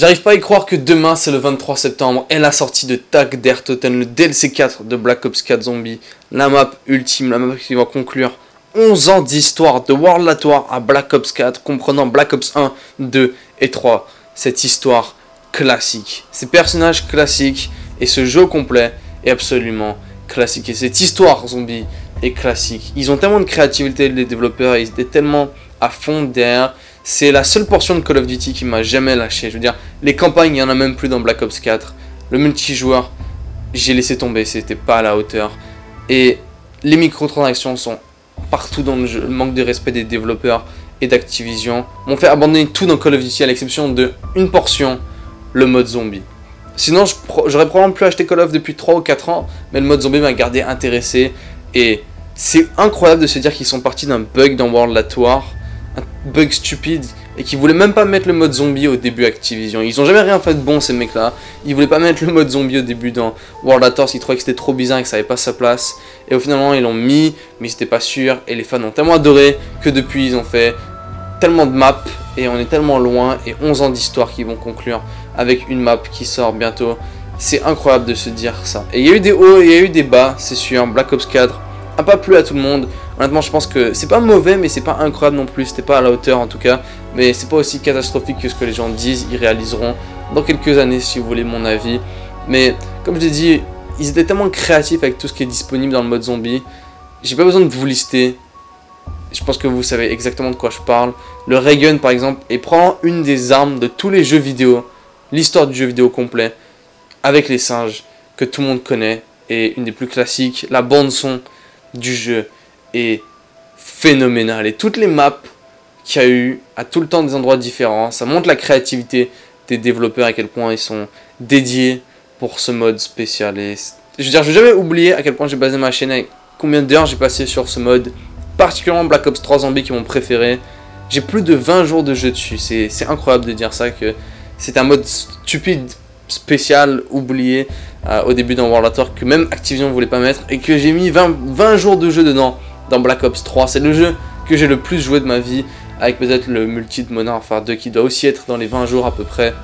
J'arrive pas à y croire que demain c'est le 23 septembre et la sortie de Tag der Toten, le DLC 4 de Black Ops 4 Zombie, la map ultime, la map qui va conclure 11 ans d'histoire de World at War à Black Ops 4, comprenant Black Ops 1, 2 et 3. Cette histoire classique, ces personnages classiques et ce jeu complet est absolument classique. Et cette histoire zombie est classique. Ils ont tellement de créativité, les développeurs, ils étaient tellement à fond derrière. C'est la seule portion de Call of Duty qui m'a jamais lâché. Je veux dire, les campagnes, il n'y en a même plus dans Black Ops 4. Le multijoueur, j'ai laissé tomber, c'était pas à la hauteur. Et les microtransactions sont partout dans le jeu. Le manque de respect des développeurs et d'Activision m'ont fait abandonner tout dans Call of Duty à l'exception de une portion, le mode zombie. Sinon, j'aurais probablement pu acheter Call of depuis 3 ou 4 ans, mais le mode zombie m'a gardé intéressé. Et c'est incroyable de se dire qu'ils sont partis d'un bug dans World at War, un bug stupide, et qu'ils voulaient même pas mettre le mode zombie au début Activision. Ils ont jamais rien fait de bon, ces mecs là. Ils voulaient pas mettre le mode zombie au début dans World at War, ils trouvaient que c'était trop bizarre et que ça avait pas sa place. Et au final ils l'ont mis, mais ils étaient pas sûrs, et les fans ont tellement adoré que depuis ils ont fait tellement de maps, et on est tellement loin, et 11 ans d'histoire qui vont conclure avec une map qui sort bientôt. C'est incroyable de se dire ça. Et il y a eu des hauts et il y a eu des bas, c'est sûr. Black Ops 4 a pas plu à tout le monde. Honnêtement, je pense que c'est pas mauvais, mais c'est pas incroyable non plus. C'était pas à la hauteur en tout cas. Mais c'est pas aussi catastrophique que ce que les gens disent. Ils réaliseront dans quelques années, si vous voulez mon avis. Mais comme je l'ai dit, ils étaient tellement créatifs avec tout ce qui est disponible dans le mode zombie. J'ai pas besoin de vous lister. Je pense que vous savez exactement de quoi je parle. Le ray gun par exemple est probablement une des armes de tous les jeux vidéo. L'histoire du jeu vidéo complet. Avec les singes que tout le monde connaît. Et une des plus classiques. La bande son du jeu est phénoménale. Et toutes les maps qu'il y a eu à tout le temps des endroits différents. Ça montre la créativité des développeurs. À quel point ils sont dédiés pour ce mode spécial. Et je veux dire, je vais jamais oublier à quel point j'ai basé ma chaîne. Et combien d'heures j'ai passé sur ce mode. Particulièrement Black Ops 3 Zombie qui est mon préféré. J'ai plus de 20 jours de jeu dessus. C'est incroyable de dire ça, que c'est un mode stupide, spécial, oublié au début dans World at War, que même Activision ne voulait pas mettre, et que j'ai mis 20 jours de jeu dedans dans Black Ops 3. C'est le jeu que j'ai le plus joué de ma vie, avec peut-être le multi de Modern Warfare 2 qui doit aussi être dans les 20 jours à peu près.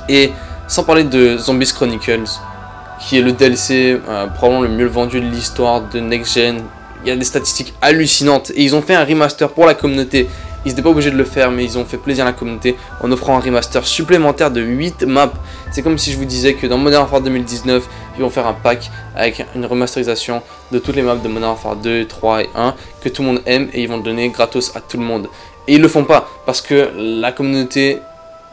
Et sans parler de Zombies Chronicles, qui est le DLC probablement le mieux vendu de l'histoire de Next Gen. Il y a des statistiques hallucinantes et ils ont fait un remaster pour la communauté. Ils n'étaient pas obligés de le faire, mais ils ont fait plaisir à la communauté en offrant un remaster supplémentaire de 8 maps. C'est comme si je vous disais que dans Modern Warfare 2019, ils vont faire un pack avec une remasterisation de toutes les maps de Modern Warfare 2, 3 et 1 que tout le monde aime, et ils vont le donner gratos à tout le monde. Et ils le font pas parce que la communauté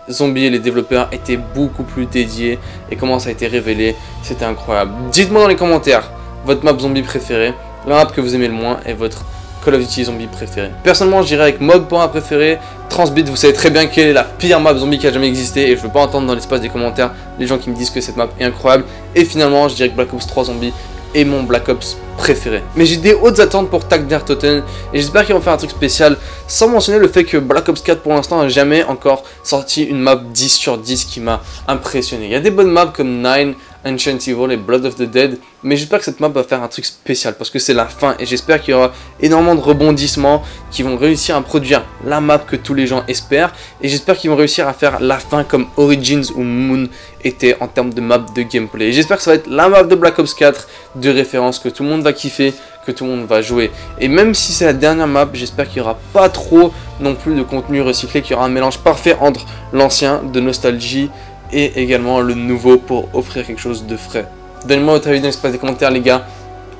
zombie et les développeurs étaient beaucoup plus dédiés, et comment ça a été révélé, c'était incroyable. Dites-moi dans les commentaires votre map zombie préférée, la map que vous aimez le moins et votre Call of Duty zombie préféré. Personnellement, je dirais avec Mog pour un préféré. Transbit, vous savez très bien quelle est la pire map zombie qui a jamais existé, et je veux pas entendre dans l'espace des commentaires les gens qui me disent que cette map est incroyable. Et finalement, je dirais que Black Ops 3 Zombie est mon Black Ops préféré. Mais j'ai des hautes attentes pour Tag der Toten, et j'espère qu'ils vont faire un truc spécial, sans mentionner le fait que Black Ops 4 pour l'instant n'a jamais encore sorti une map 10 sur 10 qui m'a impressionné. Il y a des bonnes maps comme 9, Ancient Evil et Blood of the Dead, mais j'espère que cette map va faire un truc spécial parce que c'est la fin, et j'espère qu'il y aura énormément de rebondissements qui vont réussir à produire la map que tous les gens espèrent, et j'espère qu'ils vont réussir à faire la fin comme Origins ou Moon était en termes de map de gameplay. Et j'espère que ça va être la map de Black Ops 4 de référence, que tout le monde va kiffer, que tout le monde va jouer. Et même si c'est la dernière map, j'espère qu'il n'y aura pas trop non plus de contenu recyclé, qu'il y aura un mélange parfait entre l'ancien de nostalgie et également le nouveau pour offrir quelque chose de frais. Donnez-moi votre avis dans l'espace des commentaires les gars,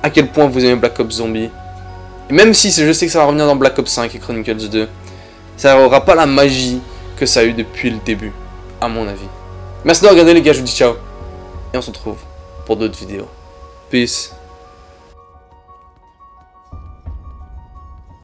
à quel point vous aimez Black Ops Zombie. Et même si je sais que ça va revenir dans Black Ops 5 et Chronicles 2, ça n'aura pas la magie que ça a eu depuis le début, à mon avis. Merci de regarder les gars, je vous dis ciao, et on se retrouve pour d'autres vidéos. Peace.